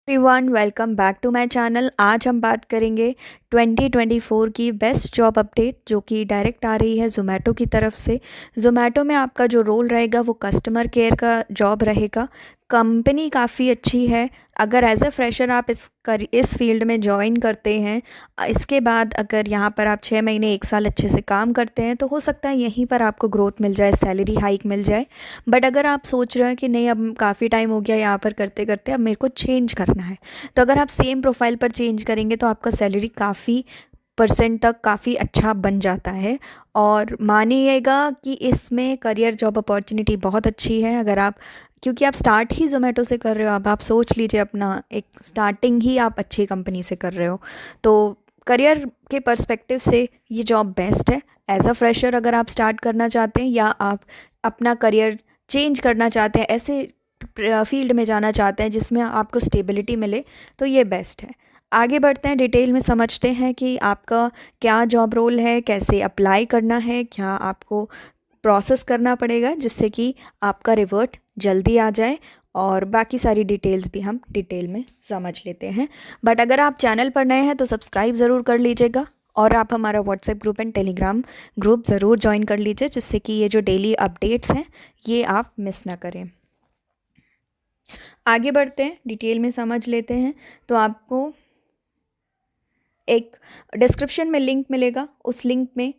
Everyone, welcome back to my channel. आज हम बात करेंगे 2024 की बेस्ट जॉब अपडेट जो कि डायरेक्ट आ रही है ज़ोमैटो की तरफ से। ज़ोमैटो में आपका जो रोल रहेगा वो कस्टमर केयर का जॉब रहेगा। कंपनी काफ़ी अच्छी है। अगर एज अ फ्रेशर आप इस फील्ड में ज्वाइन करते हैं, इसके बाद अगर यहाँ पर आप 6 महीने 1 साल अच्छे से काम करते हैं तो हो सकता है यहीं पर आपको ग्रोथ मिल जाए, सैलरी हाइक मिल जाए। बट अगर आप सोच रहे हैं कि नहीं, अब काफ़ी टाइम हो गया यहाँ पर करते करते, अब मेरे को चेंज करना है, तो अगर आप सेम प्रोफाइल पर चेंज करेंगे तो आपका सैलरी काफ़ी परसेंट तक काफ़ी अच्छा बन जाता है। और मानिएगा कि इसमें करियर जॉब अपॉर्चुनिटी बहुत अच्छी है। अगर आप, क्योंकि आप स्टार्ट ही ज़ोमैटो से कर रहे हो, अब आप सोच लीजिए अपना एक स्टार्टिंग ही आप अच्छी कंपनी से कर रहे हो, तो करियर के पर्सपेक्टिव से ये जॉब बेस्ट है। एज अ फ्रेशर अगर आप स्टार्ट करना चाहते हैं या आप अपना करियर चेंज करना चाहते हैं, ऐसे फील्ड में जाना चाहते हैं जिसमें आपको स्टेबिलिटी मिले, तो ये बेस्ट है। आगे बढ़ते हैं, डिटेल में समझते हैं कि आपका क्या जॉब रोल है, कैसे अप्लाई करना है, क्या आपको प्रोसेस करना पड़ेगा जिससे कि आपका रिवर्ट जल्दी आ जाए, और बाकी सारी डिटेल्स भी हम डिटेल में समझ लेते हैं। बट अगर आप चैनल पर नए हैं तो सब्सक्राइब ज़रूर कर लीजिएगा, और आप हमारा WhatsApp group and Telegram group ज़रूर ज्वाइन कर लीजिए, जिससे कि ये जो डेली अपडेट्स हैं ये आप मिस ना करें। आगे बढ़ते हैं, डिटेल में समझ लेते हैं। तो आपको एक डिस्क्रिप्शन में लिंक मिलेगा, उस लिंक में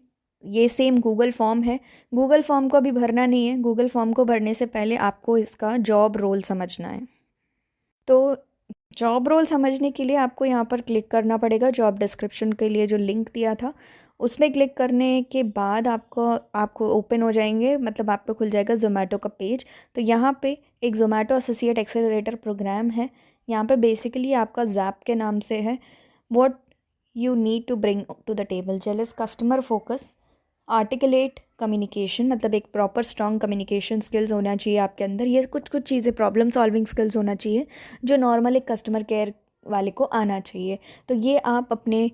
ये सेम गूगल फॉर्म है। गूगल फॉर्म को अभी भरना नहीं है। गूगल फॉर्म को भरने से पहले आपको इसका जॉब रोल समझना है। तो जॉब रोल समझने के लिए आपको यहाँ पर क्लिक करना पड़ेगा। जॉब डिस्क्रिप्शन के लिए जो लिंक दिया था उसमें क्लिक करने के बाद आपको ओपन हो जाएंगे, मतलब आपको खुल जाएगा ज़ोमैटो का पेज। तो यहाँ पे एक ज़ोमैटो एसोसिएट एक्सेलरेटर प्रोग्राम है। यहाँ पे बेसिकली आपका जैप के नाम से है। What you need to bring to the table zealous customer focus articulate communication, मतलब एक प्रॉपर स्ट्रॉन्ग कम्युनिकेशन स्किल्स होना चाहिए आपके अंदर। ये कुछ कुछ चीज़ें, प्रॉब्लम सॉल्विंग स्किल्स होना चाहिए जो नॉर्मल एक कस्टमर केयर वाले को आना चाहिए। तो ये आप अपने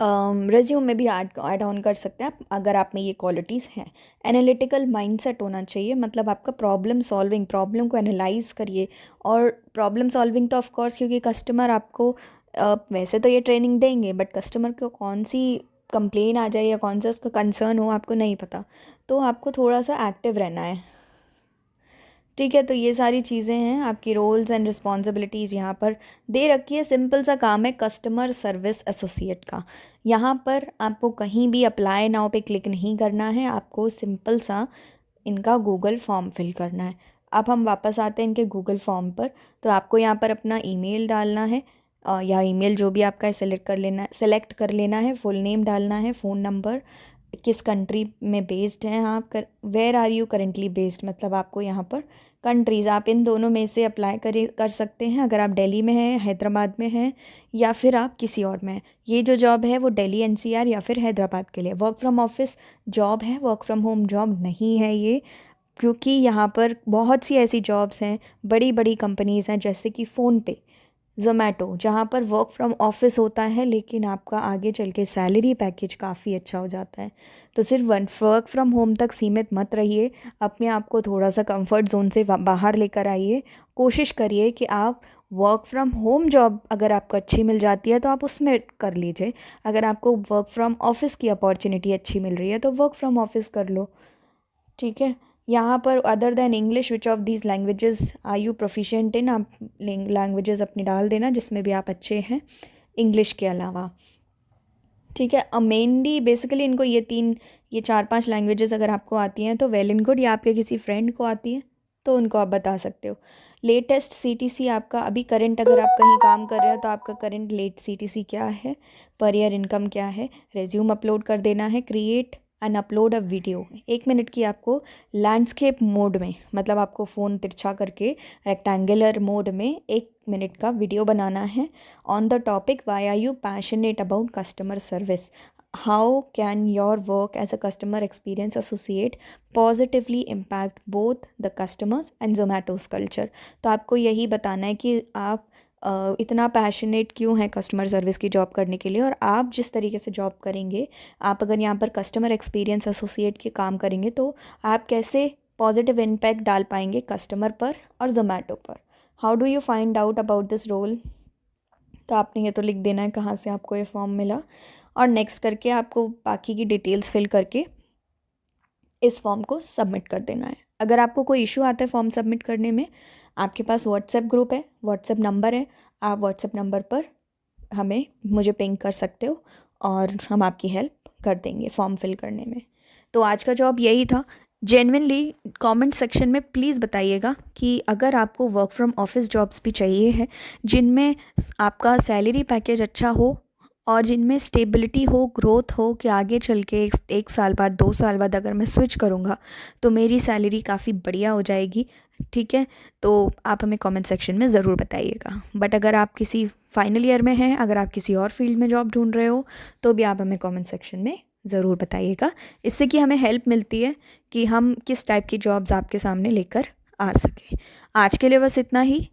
रेज्यूम में भी ऐड ऑन कर सकते हैं अगर आप में ये क्वालिटीज़ हैं। एनालिटिकल माइंडसेट होना चाहिए, मतलब आपका प्रॉब्लम सॉल्विंग, प्रॉब्लम को एनालाइज करिए। और प्रॉब्लम सॉल्विंग तो ऑफ कोर्स, क्योंकि कस्टमर आपको वैसे तो ये ट्रेनिंग देंगे, बट कस्टमर को कौन सी कंप्लेन आ जाए या कौन सा उसका कंसर्न हो आपको नहीं पता, तो आपको थोड़ा सा एक्टिव रहना है। ठीक है, तो ये सारी चीज़ें हैं। आपकी रोल्स एंड रिस्पॉन्सिबिलिटीज़ यहाँ पर दे रखी है। सिंपल सा काम है कस्टमर सर्विस एसोसिएट का। यहाँ पर आपको कहीं भी अप्लाई नाउ पे क्लिक नहीं करना है, आपको सिंपल सा इनका गूगल फॉर्म फिल करना है। अब हम वापस आते हैं इनके गूगल फॉर्म पर। तो आपको यहाँ पर अपना ईमेल डालना है, या ईमेल जो भी आपका है सेलेक्ट कर लेना है। फुल नेम डालना है, फ़ोन नंबर, किस कंट्री में बेस्ड हैं आप, where are you currently based, मतलब आपको यहाँ पर कंट्रीज़, आप इन दोनों में से अप्लाई कर सकते हैं। अगर आप दिल्ली में हैं, हैदराबाद में हैं, या फिर आप किसी और में हैं। ये जो जॉब है वो दिल्ली एनसीआर या फिर हैदराबाद के लिए वर्क फ्रॉम ऑफिस जॉब है, वर्क फ्रॉम होम जॉब नहीं है ये। क्योंकि यहाँ पर बहुत सी ऐसी जॉब्स हैं, बड़ी बड़ी कंपनीज़ हैं जैसे कि फ़ोनपे, ज़ोमैटो, जहाँ पर वर्क फ्रॉम ऑफिस होता है, लेकिन आपका आगे चल के सैलरी पैकेज काफ़ी अच्छा हो जाता है। तो सिर्फ वर्क फ्रॉम होम तक सीमित मत रहिए, अपने आप को थोड़ा सा कंफर्ट जोन से बाहर लेकर आइए। कोशिश करिए कि आप वर्क फ्रॉम होम जॉब अगर आपको अच्छी मिल जाती है तो आप उसमें कर लीजिए। अगर आपको वर्क फ्रॉम ऑफिस की अपॉर्चुनिटी अच्छी मिल रही है तो वर्क फ्रॉम ऑफिस कर लो। ठीक है, यहाँ पर other than English which of these languages are you proficient in, आप लैंग्वेजेस अपनी डाल देना जिसमें भी आप अच्छे हैं इंग्लिश के अलावा। ठीक है, अब मेनली बेसिकली इनको ये 4-5 लैंग्वेजेस अगर आपको आती हैं तो वेल एंड गुड, या आपके किसी फ्रेंड को आती है तो उनको आप बता सकते हो। लेटेस्ट सीटीसी आपका अभी करंट, अगर आप कहीं काम कर रहे हो तो आपका करंट लेट सीटीसी क्या है, पर ईयर इनकम क्या है, रेज्यूम अपलोड कर देना है। Create and upload a video, 1 minute की आपको लैंडस्केप मोड में, मतलब आपको फ़ोन तिरछा करके रेक्टेंगुलर मोड में 1 मिनट का वीडियो बनाना है on the topic why are you passionate about customer service, how can your work as a customer experience associate positively impact both the customers and Zomato's culture. तो आपको यही बताना है कि आप इतना पैशनेट क्यों है कस्टमर सर्विस की जॉब करने के लिए, और आप जिस तरीके से जॉब करेंगे, आप अगर यहाँ पर कस्टमर एक्सपीरियंस एसोसिएट के काम करेंगे तो आप कैसे पॉजिटिव इम्पैक्ट डाल पाएंगे कस्टमर पर और जोमेटो पर। How do you find out about this role, तो आपने ये तो लिख देना है कहाँ से आपको ये फॉर्म मिला, और नेक्स्ट करके आपको बाकी की डिटेल्स फिल करके इस फॉर्म को सबमिट कर देना है। अगर आपको कोई इशू आता है फॉर्म सबमिट करने में, आपके पास व्हाट्सएप ग्रुप है, व्हाट्सएप नंबर है, आप व्हाट्सएप नंबर पर मुझे पिंग कर सकते हो और हम आपकी हेल्प कर देंगे फॉर्म फिल करने में। तो आज का जॉब यही था। जेन्युइनली कमेंट सेक्शन में प्लीज़ बताइएगा कि अगर आपको वर्क फ्रॉम ऑफिस जॉब्स भी चाहिए है जिनमें आपका सैलरी पैकेज अच्छा हो और जिनमें स्टेबिलिटी हो, ग्रोथ हो, कि आगे चल के एक साल बाद, 2 साल बाद अगर मैं स्विच करूँगा तो मेरी सैलरी काफ़ी बढ़िया हो जाएगी, ठीक है, तो आप हमें कमेंट सेक्शन में ज़रूर बताइएगा। बट अगर आप किसी फाइनल ईयर में हैं, अगर आप किसी और फील्ड में जॉब ढूंढ रहे हो, तो भी आप हमें कमेंट सेक्शन में ज़रूर बताइएगा, इससे कि हमें हेल्प मिलती है कि हम किस टाइप की जॉब्स आपके सामने लेकर आ सकें। आज के लिए बस इतना ही,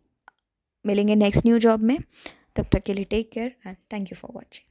मिलेंगे नेक्स्ट न्यू जॉब में, तब तक के लिए take care and thank you for watching.